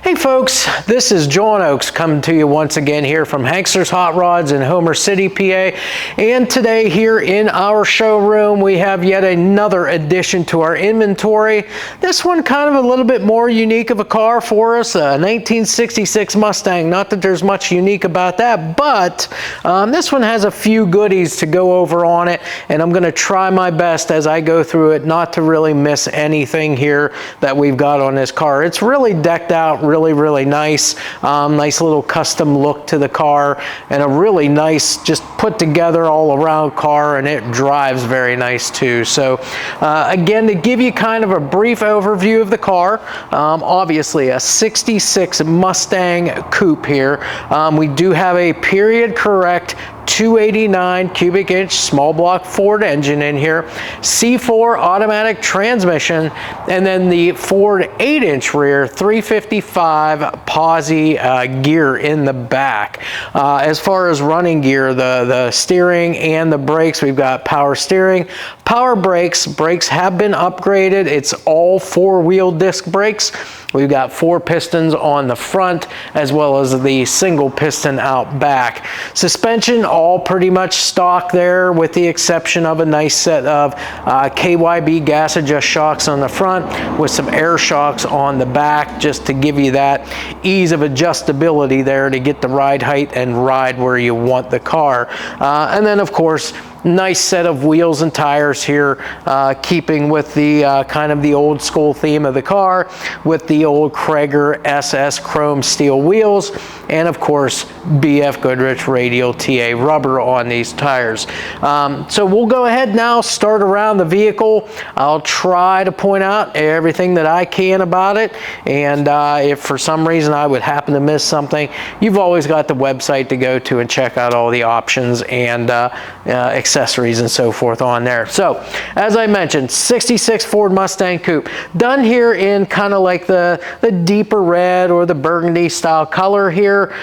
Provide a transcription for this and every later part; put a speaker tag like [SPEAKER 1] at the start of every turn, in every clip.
[SPEAKER 1] Hey folks, this is John Oakes coming to you once again here from Hankster's Hot Rods in Homer City, PA. And today here in our showroom, we have yet another addition to our inventory. This one kind of a little bit more unique of a car for us, a 1966 Mustang. Not that there's much unique about that, but this one has a few goodies to go over on it, and I'm gonna try my best as I go through it not to really miss anything here that we've got on this car. It's really decked out, really nice. Nice little custom look to the car, and a really nice, just put together all around car, and it drives very nice too. So again, to give you kind of a brief overview of the car, obviously a 66 Mustang coupe here. We do have a period correct 289 cubic inch small block Ford engine in here, C4 automatic transmission, and then the Ford 8-inch rear 355 POSI gear in the back. As far as running gear, the steering and the brakes, we've got power steering, power brakes. Brakes have been upgraded. It's all 4-wheel disc brakes. We've got 4 pistons on the front as well as the single piston out back. Suspension all pretty much stock there, with the exception of a nice set of KYB gas adjust shocks on the front with some air shocks on the back, just to give you that ease of adjustability there to get the ride height and ride where you want the car. And then of course, nice set of wheels and tires here, keeping with the kind of the old school theme of the car, with the old Krager SS chrome steel wheels, and of course BFGoodrich Radial TA rubber on these tires. So we'll go ahead now, start around the vehicle. I'll try to point out everything that I can about it, and if for some reason I would happen to miss something, you've always got the website to go to and check out all the options and accessories and so forth on there. So as I mentioned, 66 Ford Mustang coupe, done here in kind of like the deeper red or the burgundy style color here.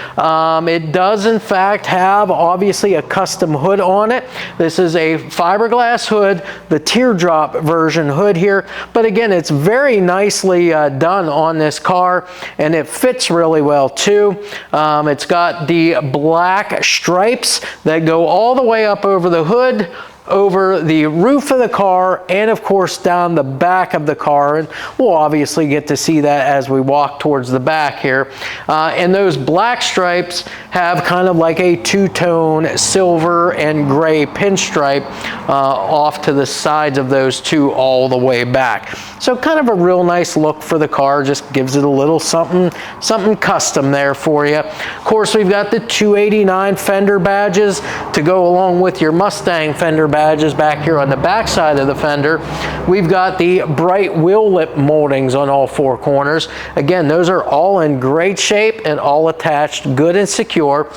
[SPEAKER 1] It does in fact have obviously a custom hood on it. This is a fiberglass hood, the teardrop version hood here, but again, it's very nicely done on this car, and it fits really well too. It's got the black stripes that go all the way up over the hood, over the roof of the car, and of course down the back of the car, and we'll obviously get to see that as we walk towards the back here. And those black stripes have kind of like a two-tone silver and gray pinstripe off to the sides of those two all the way back. So kind of a real nice look for the car, just gives it a little something custom there for you. Of course, we've got the 289 fender badges to go along with your Mustang fender badges back here on the back side of the fender. We've got the bright wheel lip moldings on all 4 corners. Again, those are all in great shape and all attached good and secure.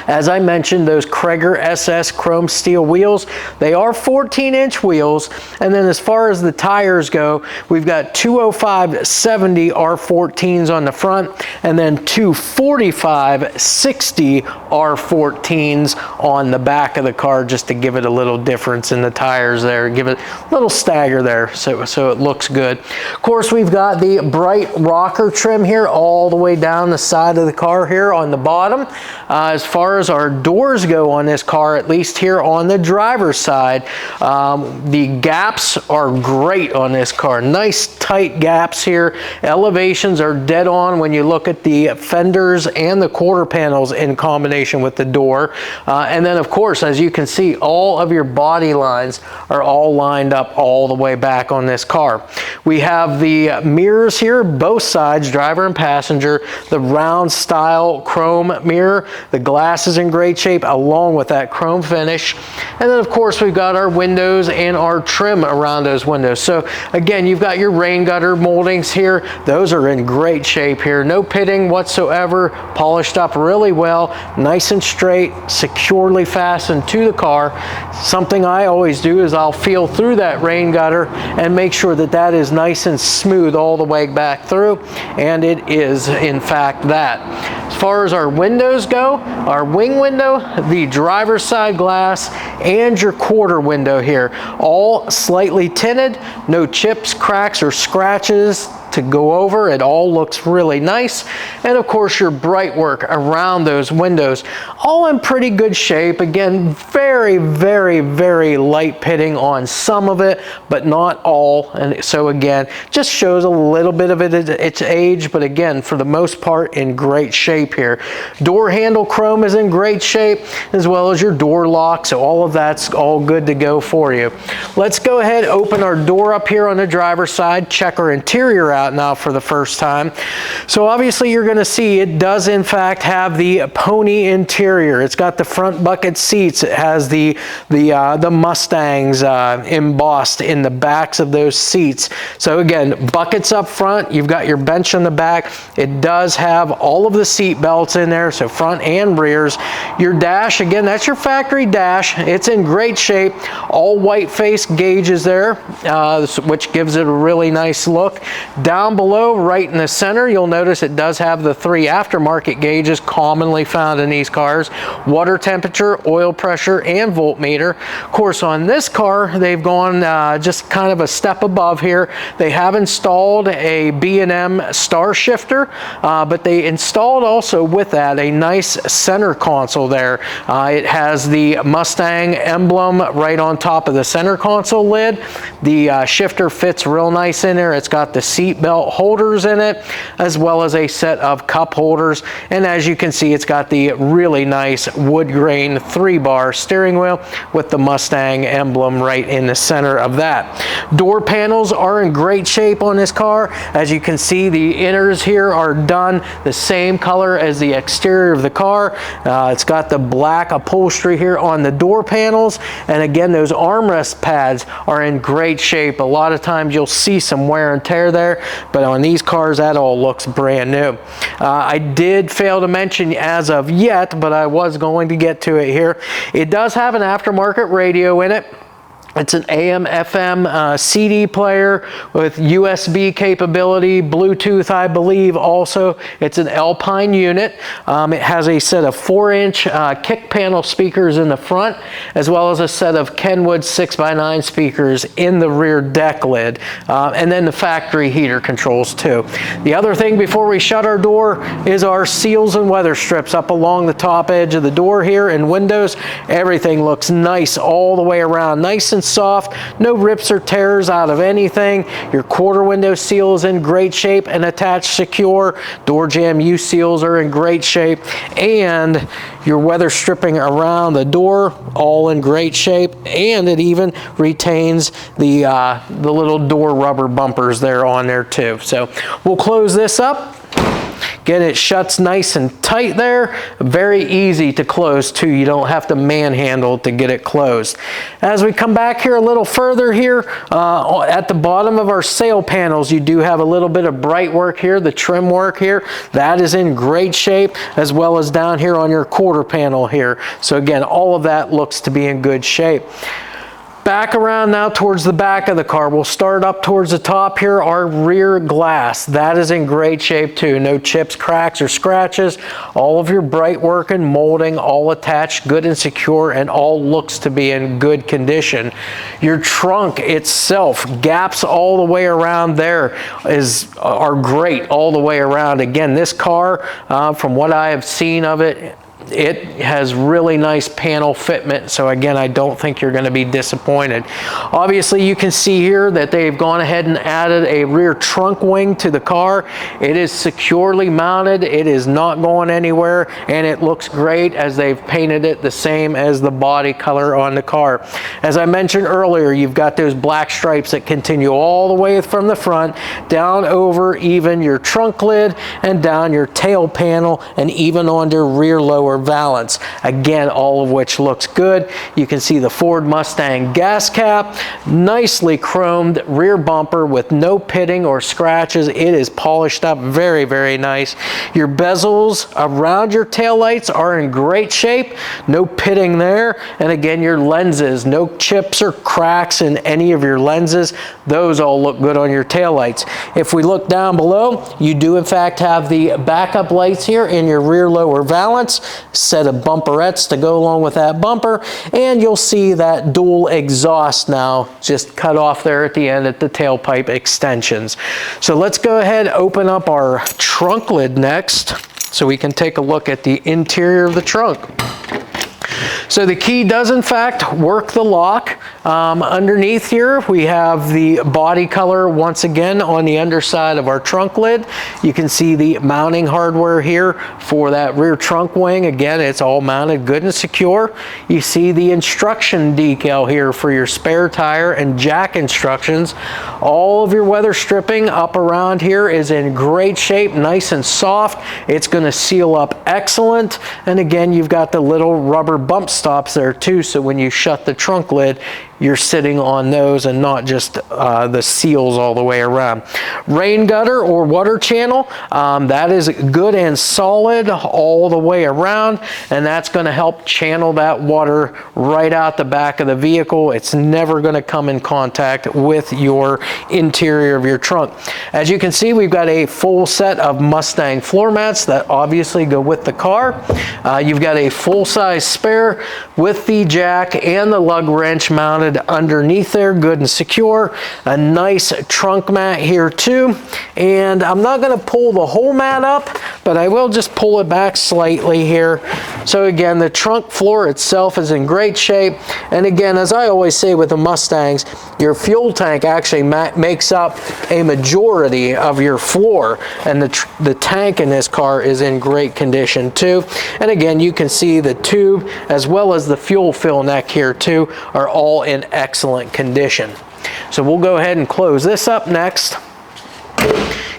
[SPEAKER 1] As I mentioned, those Krager SS chrome steel wheels, they are 14-inch wheels. And then as far as the tires go, we've got 205/70 R14s on the front, and then 245/60 R14s on the back of the car, just to give it a little difference in the tires there, give it a little stagger there so it looks good. Of course, we've got the bright rocker trim here all the way down the side of the car here on the bottom. As far as our doors go on this car, at least here on the driver's side, the gaps are great on this car. Nice tight gaps here. Elevations are dead on when you look at the fenders and the quarter panels in combination with the door. And then of course, as you can see, all of your body lines are all lined up all the way back on this car. We have the mirrors here, both sides, driver and passenger, the round style chrome mirror, the glass is in great shape along with that chrome finish. And then of course we've got our windows and our trim around those windows. So again, you've got your rain gutter moldings here. Those are in great shape here. No pitting whatsoever, polished up really well, nice and straight, securely fastened to the car. Something I always do is I'll feel through that rain gutter and make sure that that is nice and smooth all the way back through, and it is in fact that. As far as our windows go, our wing window, the driver's side glass, and your quarter window here, all slightly tinted, no chips, cracks, or scratches to go over. It all looks really nice. And of course, your bright work around those windows, all in pretty good shape. Again, very, very, very light pitting on some of it, but not all. And so again, just shows a little bit of its age, but again, for the most part, in great shape here. Door handle chrome is in great shape, as well as your door lock. So all of that's all good to go for you. Let's go ahead, open our door up here on the driver's side, check our interior out now for the first time. So obviously you're going to see it does in fact have the pony interior. It's got the front bucket seats. It has the Mustangs embossed in the backs of those seats. So again, buckets up front, you've got your bench in the back. It does have all of the seat belts in there, so front and rears. Your dash, again, that's your factory dash. It's in great shape. All white face gauges there, which gives it a really nice look. Down below, right in the center, you'll notice it does have the 3 aftermarket gauges commonly found in these cars: water temperature, oil pressure, and voltmeter. Of course, on this car, they've gone just kind of a step above here. They have installed a B&M star shifter, but they installed also with that a nice center console there. It has the Mustang emblem right on top of the center console lid. The shifter fits real nice in there. It's got the seat belt holders in it, as well as a set of cup holders. And as you can see, it's got the really nice wood grain 3-bar steering wheel with the Mustang emblem right in the center of that. Door panels are in great shape on this car. As you can see, the inners here are done the same color as the exterior of the car. It's got the black upholstery here on the door panels, and again, those armrest pads are in great shape. A lot of times you'll see some wear and tear there, but on these cars that all looks brand new. I did fail to mention as of yet, but I was going to get to it here. It does have an aftermarket radio in it. It's an AM/FM CD player with USB capability, Bluetooth, I believe also. It's an Alpine unit. It has a set of 4-inch kick panel speakers in the front, as well as a set of Kenwood 6x9 speakers in the rear deck lid. And then the factory heater controls too. The other thing before we shut our door is our seals and weather strips up along the top edge of the door here and windows. Everything looks nice all the way around, nice and soft, no rips or tears out of anything. Your quarter window seal is in great shape and attached secure. Door jamb U seals are in great shape, and your weather stripping around the door all in great shape, and it even retains the little door rubber bumpers there on there too. So we'll close this up. Again, it shuts nice and tight there. Very easy to close too. You don't have to manhandle to get it closed. As we come back here a little further here, at the bottom of our sail panels, you do have a little bit of bright work here, the trim work here. That is in great shape, as well as down here on your quarter panel here. So again, all of that looks to be in good shape. Back around now towards the back of the car. We'll start up towards the top here. Our rear glass, that is in great shape too. No chips, cracks, or scratches. All of your bright work and molding, all attached, good and secure, and all looks to be in good condition. Your trunk itself, gaps all the way around there are great all the way around. Again, this car, from what I have seen of it, it has really nice panel fitment, so again, I don't think you're going to be disappointed. Obviously, you can see here that they've gone ahead and added a rear trunk wing to the car. It is securely mounted. It is not going anywhere, and it looks great as they've painted it the same as the body color on the car. As I mentioned earlier, you've got those black stripes that continue all the way from the front down over even your trunk lid and down your tail panel and even on their rear lower valance. Again, all of which looks good. You can see the Ford Mustang gas cap, nicely chromed rear bumper with no pitting or scratches. It is polished up very, very nice. Your bezels around your taillights are in great shape. No pitting there. And again, your lenses, no chips or cracks in any of your lenses. Those all look good on your taillights. If we look down below, you do in fact have the backup lights here in your rear lower valance. set of bumperettes to go along with that bumper, and you'll see that dual exhaust now just cut off there at the end at the tailpipe extensions. So let's go ahead, open up our trunk lid next so we can take a look at the interior of the trunk. So the key does in fact work the lock. Underneath here we have the body color once again on the underside of our trunk lid. You can see the mounting hardware here for that rear trunk wing. Again, it's all mounted good and secure. You see the instruction decal here for your spare tire and jack instructions. All of your weather stripping up around here is in great shape, nice and soft. It's going to seal up excellent. And again, you've got the little rubber bump stops there too, so when you shut the trunk lid, you're sitting on those and not just the seals all the way around. Rain gutter or water channel, that is good and solid all the way around, and that's going to help channel that water right out the back of the vehicle. It's never going to come in contact with your interior of your trunk. As you can see, we've got a full set of Mustang floor mats that obviously go with the car. You've got a full-size spare with the jack and the lug wrench mounted underneath there, good and secure. A nice trunk mat here too, and I'm not going to pull the whole mat up, but I will just pull it back slightly here. So again, the trunk floor itself is in great shape, and again, as I always say with the Mustangs, your fuel tank actually makes up a majority of your floor, and the tank in this car is in great condition too. And again, you can see the tube as well as the fuel fill neck here too are all in excellent condition. So we'll go ahead and close this up next.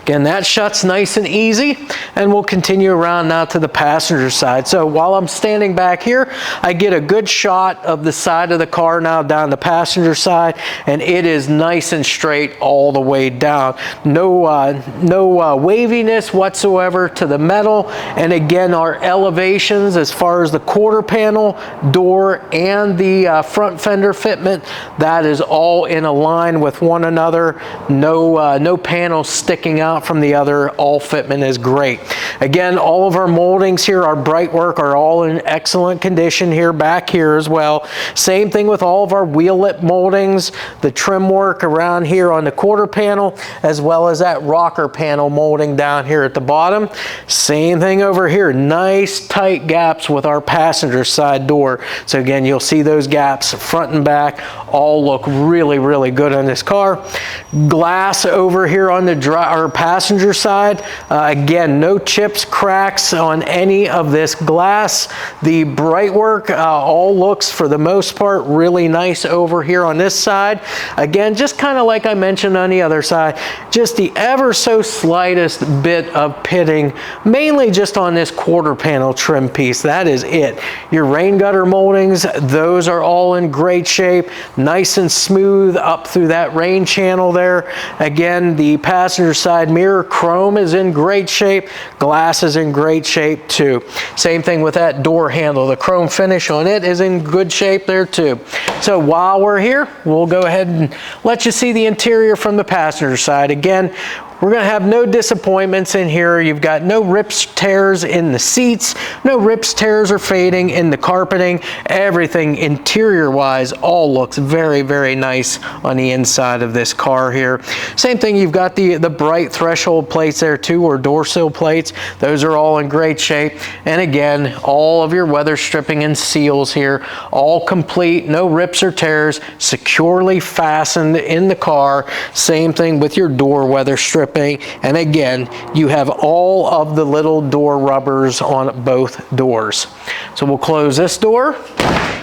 [SPEAKER 1] Again, that shuts nice and easy, and we'll continue around now to the passenger side. So while I'm standing back here, I get a good shot of the side of the car now down the passenger side, and it is nice and straight all the way down. No waviness whatsoever to the metal. And again, our elevations as far as the quarter panel, door, and the front fender fitment, that is all in a line with one another. No panels sticking out from the other. All fitment is great. Again, all of our moldings here, our bright work, are all in excellent condition here, back here as well. Same thing with all of our wheel lip moldings, the trim work around here on the quarter panel, as well as that rocker panel molding down here at the bottom. Same thing over here, nice tight gaps with our passenger side door. So again, you'll see those gaps front and back all look really, really good on this car. Glass over here on the passenger side, again, no chips, cracks on any of this glass. The bright work all looks, for the most part, really nice over here on this side. Again, just kind of like I mentioned on the other side, just the ever so slightest bit of pitting, mainly just on this quarter panel trim piece. That is it. Your rain gutter moldings, those are all in great shape, nice and smooth up through that rain channel there. Again, the passenger side mirror chrome is in great shape. Glass is in great shape too. Same thing with that door handle. The chrome finish on it is in good shape there too. So while we're here, we'll go ahead and let you see the interior from the passenger side. Again, we're going to have no disappointments in here. You've got no rips, tears in the seats, no rips, tears, or fading in the carpeting. Everything interior-wise all looks very, very nice on the inside of this car here. Same thing, you've got the bright threshold plates there too, or door sill plates. Those are all in great shape. And again, all of your weather stripping and seals here, all complete, no rips or tears, securely fastened in the car. Same thing with your door weather stripping. And again, you have all of the little door rubbers on both doors. So we'll close this door.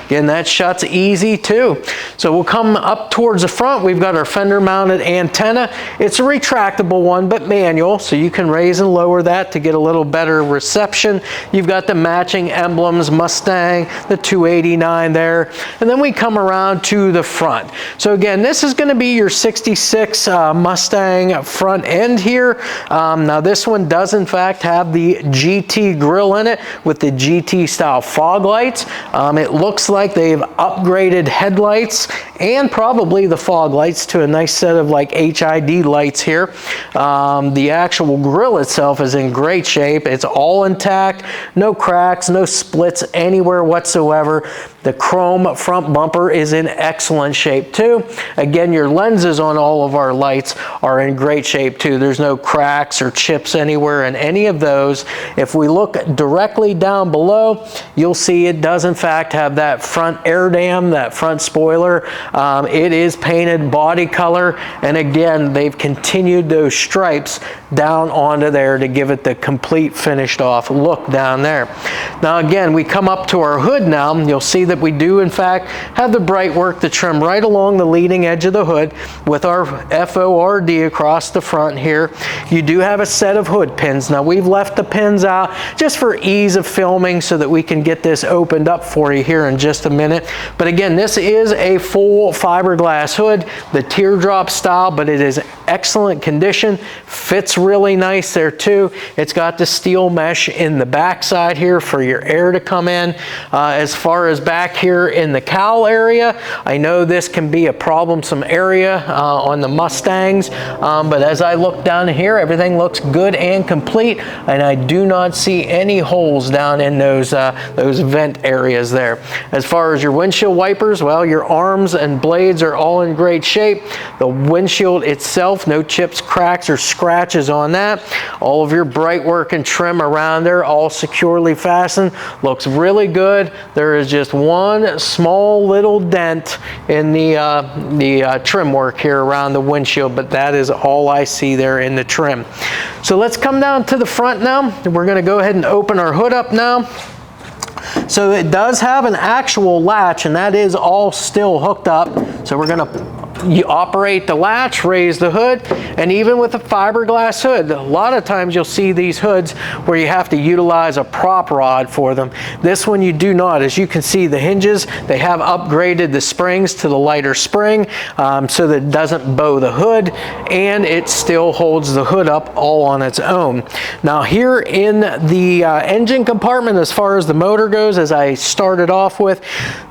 [SPEAKER 1] Again, that shuts easy too. So we'll come up towards the front. We've got our fender mounted antenna. It's a retractable one, but manual, so you can raise and lower that to get a little better reception. You've got the matching emblems, Mustang, the 289 there. And then we come around to the front. So again, this is going to be your 66 Mustang front end here. Now this one does in fact have the GT grille in it with the GT style fog lights. It looks like they've upgraded headlights and probably the fog lights to a nice set of like HID lights here. The actual grille itself is in great shape. It's all intact, no cracks, no splits anywhere whatsoever. The chrome front bumper is in excellent shape too. Again, your lenses on all of our lights are in great shape too. There's no cracks or chips anywhere in any of those. If we look directly down below, you'll see it does in fact have that front air dam, that front spoiler. It is painted body color, and again, they've continued those stripes down onto there to give it the complete finished off look down there. Now again, we come up to our hood now, you'll see that we do in fact have the bright work, the trim right along the leading edge of the hood with our FORD across the front here. You do have a set of hood pins. Now we've left the pins out just for ease of filming so that we can get this opened up for you here in just a minute. But again, this is a full fiberglass hood, the teardrop style, but it is excellent condition, fits really nice there too. It's got the steel mesh in the back side here for your air to come in. As far as back here in the cowl area, I know this can be a problemsome area on the Mustangs, but as I look down here, everything looks good and complete, and I do not see any holes down in those vent areas there. As far as your windshield wipers, well, your arms and blades are all in great shape. The windshield itself, no chips, cracks, or scratches on that. All of your bright work and trim around there, all securely fastened. Looks really good. There is just one small little dent in the trim work here around the windshield, but that is all I see there in the trim. So let's come down to the front now. We're going to go ahead and open our hood up now. So it does have an actual latch, and that is all still hooked up. So we're going to operate the latch, raise the hood, and even with a fiberglass hood, a lot of times you'll see these hoods where you have to utilize a prop rod for them. This one you do not. As you can see, the hinges, they have upgraded the springs to the lighter spring so that it doesn't bow the hood, and it still holds the hood up all on its own. Now here in the engine compartment, as far as the motor goes, as I started off with,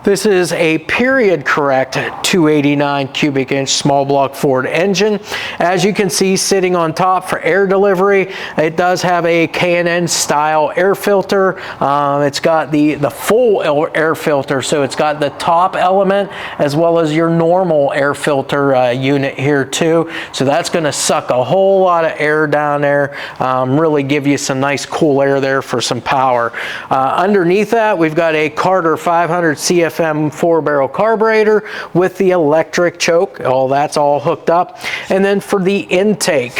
[SPEAKER 1] this is a period correct 289 cubic inch small block Ford engine. As you can see, sitting on top for air delivery, it does have a K&N style air filter. It's got the full air filter, so it's got the top element as well as your normal air filter unit here too. So that's going to suck a whole lot of air down there, really give you some nice cool air there for some power. Underneath that, we've got a Carter 500 CFM 4-barrel carburetor with the electric choke. All that's all hooked up. And then for the intake,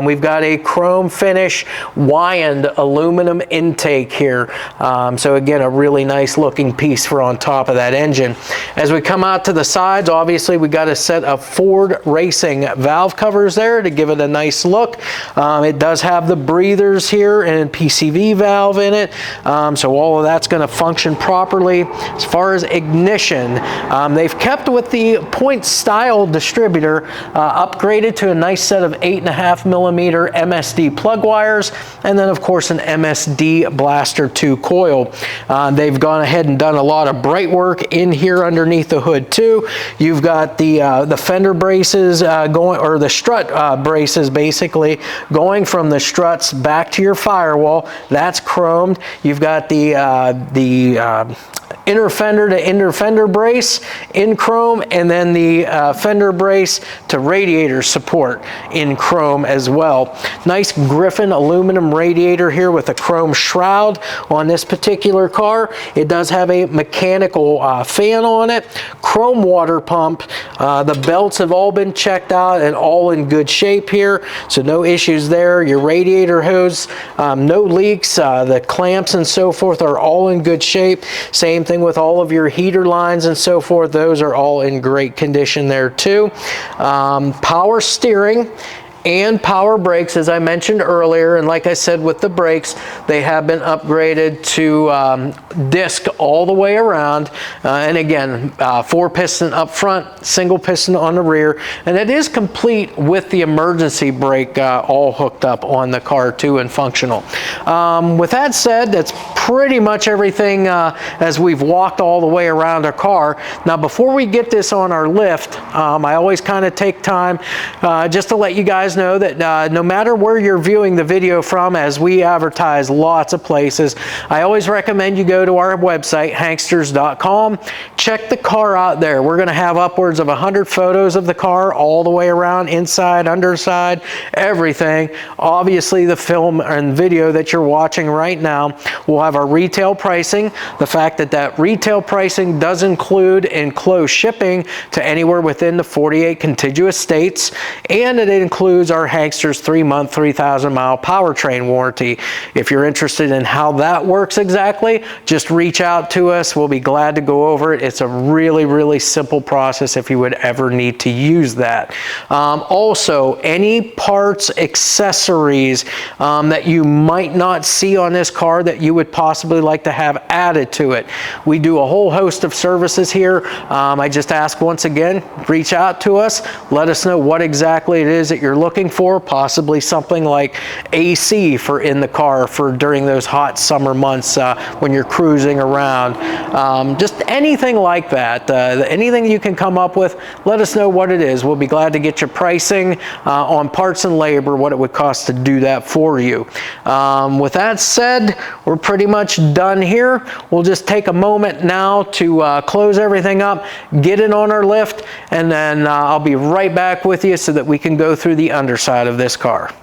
[SPEAKER 1] we've got a chrome finish Weiand aluminum intake here. So again, a really nice looking piece for on top of that engine. As we come out to the sides, obviously we got a set of Ford Racing valve covers there to give it a nice look. It does have the breathers here and PCV valve in it. So all of that's going to function properly. As far as ignition, they've kept with the point style distributor, upgraded to a nice set of 8.5mm MSD plug wires, and then of course an MSD Blaster 2 coil. They've gone ahead and done a lot of bright work in here underneath the hood too. You've got the fender braces going, or the strut braces basically, going from the struts back to your firewall. That's chromed. You've got the inner fender to inner fender brace in chrome, and then the fender brace to radiator support in chrome as well. Nice Griffin aluminum radiator here with a chrome shroud on this particular car. It does have a mechanical fan on it, chrome water pump. The belts have all been checked out and all in good shape here, so no issues there. Your radiator hose, no leaks. The clamps and so forth are all in good shape. Same thing with all of your heater lines and so forth. Those are all in great condition there too. Power steering and power brakes, as I mentioned earlier. And like I said, with the brakes, they have been upgraded to disc all the way around. And again, 4-piston up front, single piston on the rear. And it is complete with the emergency brake all hooked up on the car too and functional. With that said, that's pretty much everything as we've walked all the way around our car. Now, before we get this on our lift, I always kind of take time just to let you guys know that no matter where you're viewing the video from, as we advertise lots of places, I always recommend you go to our website, hanksters.com. Check the car out there. We're going to have upwards of 100 photos of the car all the way around, inside, underside, everything. Obviously, the film and video that you're watching right now will have our retail pricing. The fact that that retail pricing does include enclosed shipping to anywhere within the 48 contiguous states, and it includes our Hanksters 3-month, 3,000-mile powertrain warranty. If you're interested in how that works exactly, just reach out to us. We'll be glad to go over it. It's a really, really simple process if you would ever need to use that. Also, any parts, accessories that you might not see on this car that you would possibly like to have added to it. We do a whole host of services here. I just ask once again, reach out to us. Let us know what exactly it is that you're looking for, possibly something like AC for in the car for during those hot summer months when you're cruising around. Just anything like that. Anything you can come up with, let us know what it is. We'll be glad to get your pricing on parts and labor, what it would cost to do that for you. With that said, we're pretty much done here. We'll just take a moment now to close everything up, get it on our lift, and then I'll be right back with you so that we can go through the underside of this car.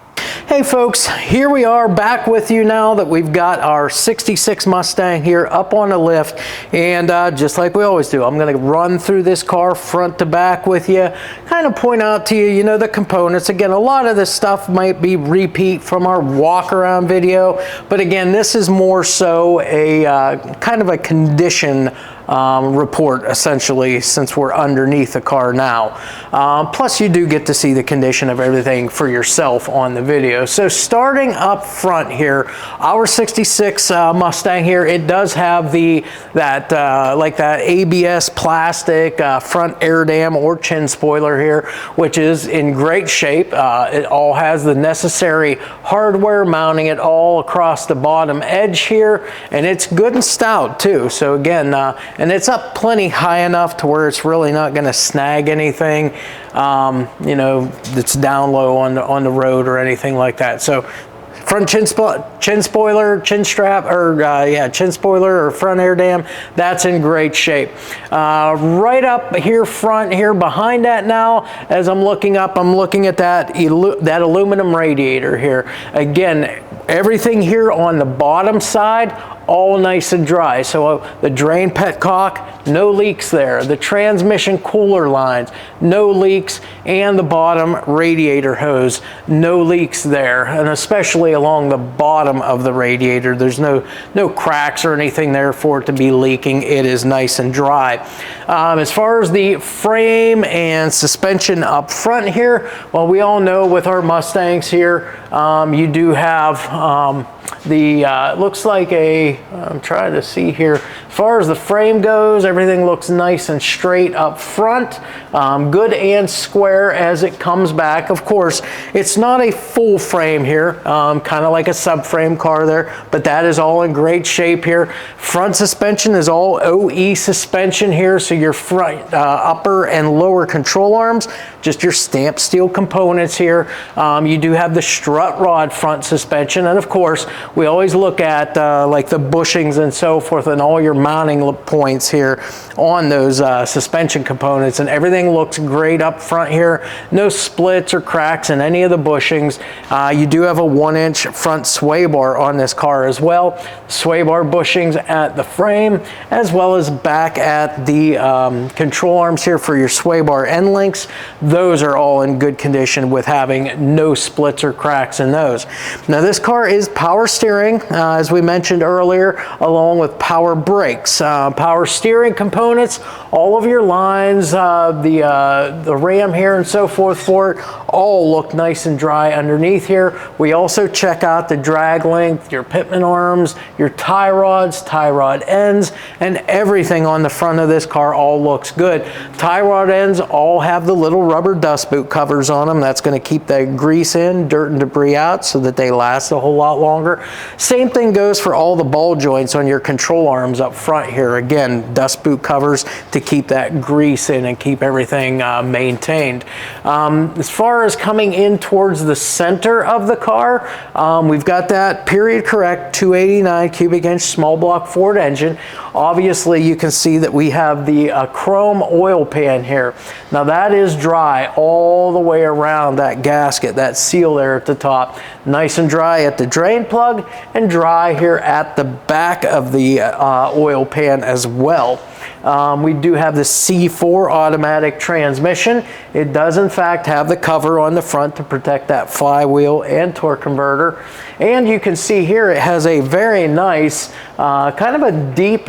[SPEAKER 1] Hey folks, here we are back with you now that we've got our 66 Mustang here up on the lift, and just like we always do, I'm going to run through this car front to back with you, kind of point out to you, you know, the components. Again, a lot of this stuff might be repeat from our walk around video, but again, this is more so a kind of a condition report, essentially, since we're underneath the car now. Plus, you do get to see the condition of everything for yourself on the video. So starting up front here, our 66 Mustang here, it does have like that ABS plastic front air dam or chin spoiler here, which is in great shape. It all has the necessary hardware mounting it all across the bottom edge here, and it's good and stout too. So again, and it's up plenty high enough to where it's really not going to snag anything, you know, that's down low on the road or anything like that. So front chin spoiler, chin strap, or yeah, chin spoiler or front air dam, that's in great shape. Right up here front here behind that now, as I'm looking up, I'm looking at that aluminum radiator here. Again, everything here on the bottom side, all nice and dry. So the drain petcock, no leaks there. The transmission cooler lines, no leaks, and the bottom radiator hose, no leaks there. And especially along the bottom of the radiator, there's no cracks or anything there for it to be leaking. It is nice and dry. As far as the frame and suspension up front here, well, we all know with our Mustangs here, you do have looks like I'm trying to see here, as far as the frame goes, everything looks nice and straight up front, good and square as it comes back. Of course, it's not a full frame here, kind of like a subframe car there, but that is all in great shape here. Front suspension is all OE suspension here, so your front upper and lower control arms, just your stamped steel components here. You do have the strut rod front suspension, and of course, we always look at like the bushings and so forth and all your mounting points here on those suspension components, and everything looks great up front here. No splits or cracks in any of the bushings. You do have a 1-inch front sway bar on this car as well. Sway bar bushings at the frame as well as back at the control arms here for your sway bar end links. Those are all in good condition with having no splits or cracks checks in those. Now this car is power steering, as we mentioned earlier, along with power brakes. Power steering components, all of your lines, the ram here and so forth for it, all look nice and dry underneath here. We also check out the drag length, your pitman arms, your tie rods, tie rod ends, and everything on the front of this car all looks good. Tie rod ends all have the little rubber dust boot covers on them. That's going to keep the grease in, dirt and debris out, so that they last a whole lot longer. Same thing goes for all the ball joints on your control arms up front here. Again, dust boot covers to keep that grease in and keep everything maintained. As far as coming in towards the center of the car, we've got that period correct 289 cubic inch small block Ford engine. Obviously you can see that we have the chrome oil pan here. Now that is dry all the way around that gasket, that seal there at the top. Nice and dry at the drain plug and dry here at the back of the oil pan as well. We do have the C4 automatic transmission. It does in fact have the cover on the front to protect that flywheel and torque converter. And you can see here it has a very nice kind of a deep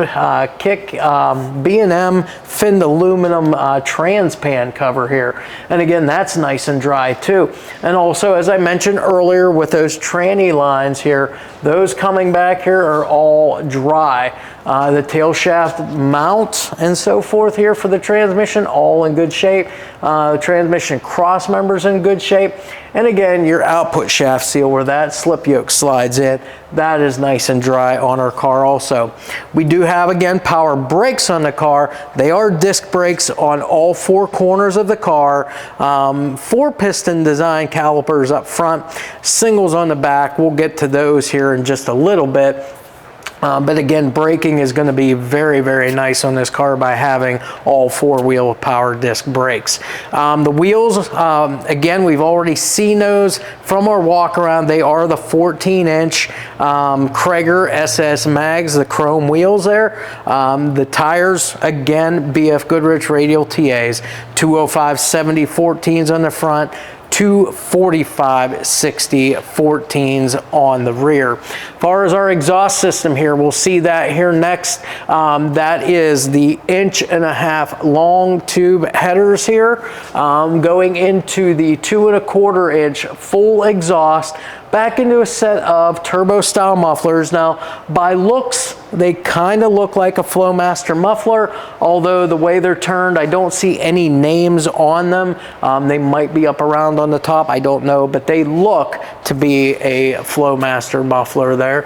[SPEAKER 1] kick B&M finned aluminum trans pan cover here. And again, that's nice and dry too. And also, as I mentioned earlier, with those tranny lines here, those coming back here are all dry. The tail shaft mount and so forth here for the transmission, all in good shape. The transmission cross members in good shape. And again, your output shaft seal where that slip yoke slides in, that is nice and dry on our car also. We do have, again, power brakes on the car. They are disc brakes on all four corners of the car. 4-piston design calipers up front, singles on the back. We'll get to those here in just a little bit. But again, braking is going to be very, very nice on this car by having all 4-wheel power disc brakes. The wheels, again, we've already seen those from our walk around. They are the 14-inch Krager SS Mags, the chrome wheels there. The tires, again, BFGoodrich Radial TAs, 205/70 14s on the front, 245/60 14s on the rear. As far as our exhaust system here, we'll see that here next. That is the 1.5-inch long tube headers here, going into the 2.25-inch full exhaust, back into a set of turbo style mufflers. Now, by looks, they kind of look like a Flowmaster muffler, although the way they're turned, I don't see any names on them. They might be up around on the top, I don't know, but they look to be a Flowmaster muffler there.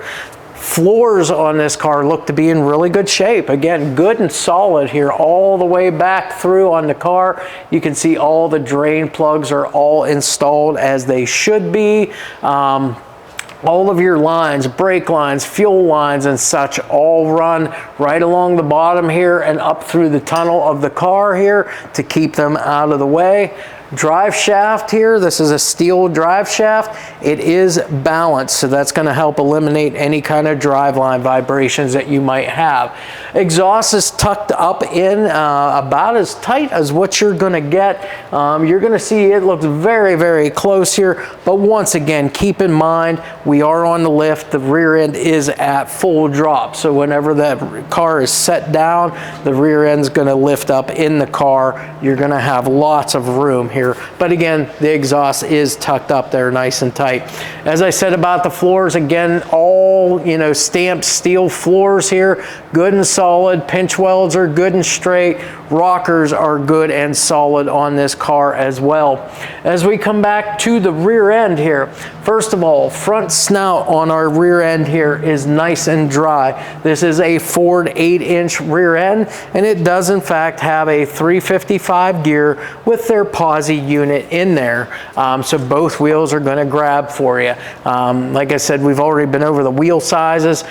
[SPEAKER 1] Floors on this car look to be in really good shape. Again, good and solid here all the way back through on the car. You can see all the drain plugs are all installed as they should be. All of your lines, brake lines, fuel lines and such all run right along the bottom here and up through the tunnel of the car here to keep them out of the way. Drive shaft here, this is a steel drive shaft. It is balanced, so that's going to help eliminate any kind of driveline vibrations that you might have. Exhaust is tucked up in about as tight as what you're going to get. You're going to see it looks very, very close here, but once again, keep in mind we are on the lift. The rear end is at full drop, so whenever that car is set down, the rear end is going to lift up in the car. You're going to have lots of room here. But again, the exhaust is tucked up there nice and tight. As I said about the floors, again, all, you know, stamped steel floors here, good and solid. Pinch welds are good and straight. Rockers are good and solid on this car as well. As we come back to the rear end here, first of all, front snout on our rear end here is nice and dry. This is a Ford 8-inch rear end, and it does in fact have a 355 gear with their POSI unit in there. So both wheels are going to grab for you. Like I said, we've already been over the wheel sizes.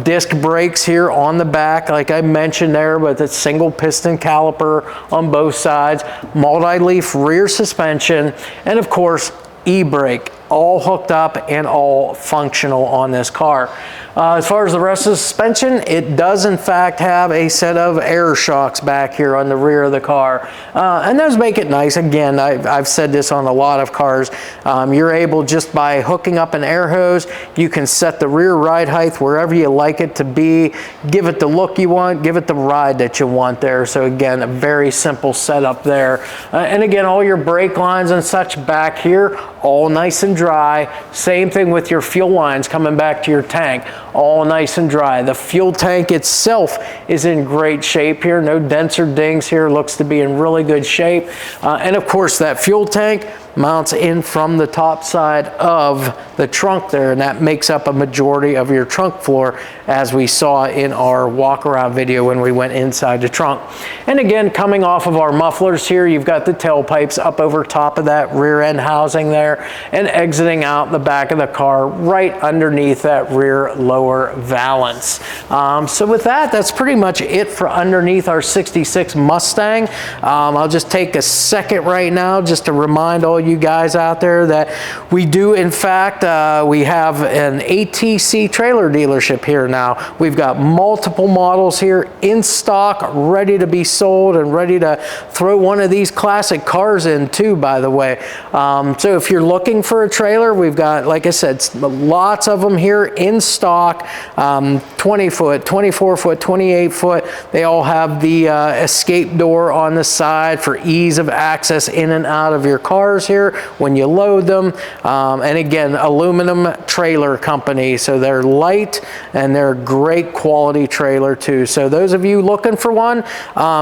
[SPEAKER 1] Disc brakes here on the back, like I mentioned there, but it's single piston caliper on both sides, multi-leaf rear suspension, and of course, e-brake all hooked up and all functional on this car. As far as the rest of the suspension, it does in fact have a set of air shocks back here on the rear of the car. And those make it nice. Again, I've said this on a lot of cars. You're able, just by hooking up an air hose, you can set the rear ride height wherever you like it to be, give it the look you want, give it the ride that you want there. So again, a very simple setup there. And again, all your brake lines and such back here, all nice and dry. Same thing with your fuel lines coming back to your tank, all nice and dry. The fuel tank itself is in great shape here. No dents or dings here. Looks to be in really good shape. And of course, that fuel tank mounts in from the top side of the trunk there, and that makes up a majority of your trunk floor, as we saw in our walk around video when we went inside the trunk. And again, coming off of our mufflers here, you've got the tailpipes up over top of that rear end housing there, and exiting out the back of the car right underneath that rear lower valance. So with that, that's pretty much it for underneath our 66 Mustang. I'll just take a second right now just to remind all you guys out there that we do in fact we have an ATC trailer dealership here now. We've got multiple models here in stock, ready to be sold, and ready to throw one of these classic cars in too, by the way. So if you're looking for a trailer, we've got, like I said, lots of them here in stock. 20 foot, 24 foot, 28 foot. They all have the escape door on the side for ease of access in and out of your cars here when you load them. And again, aluminum trailer company, so they're light and they're great quality trailer too. So those of you looking for one,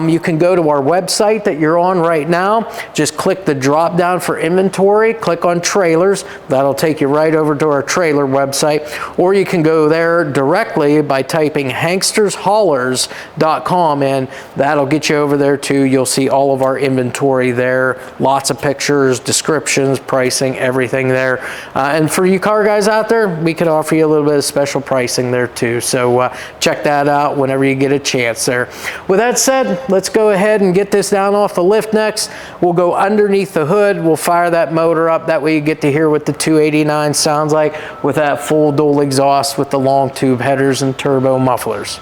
[SPEAKER 1] you can go to our website that you're on right now. Just click the drop down for inventory, click on trailers. That'll take you right over to our trailer website, or you can go there directly by typing hangstershaulers.com, and that'll get you over there too. You'll see all of our inventory there, lots of pictures, descriptions, pricing, everything there. And for you car guys out there, we can offer you a little bit of special pricing there too. So check that out whenever you get a chance there. With that said, let's go ahead and get this down off the lift next. We'll go underneath the hood. We'll fire that motor up. That way you get to hear what the 289 sounds like with that full dual exhaust with the long tube headers and turbo mufflers.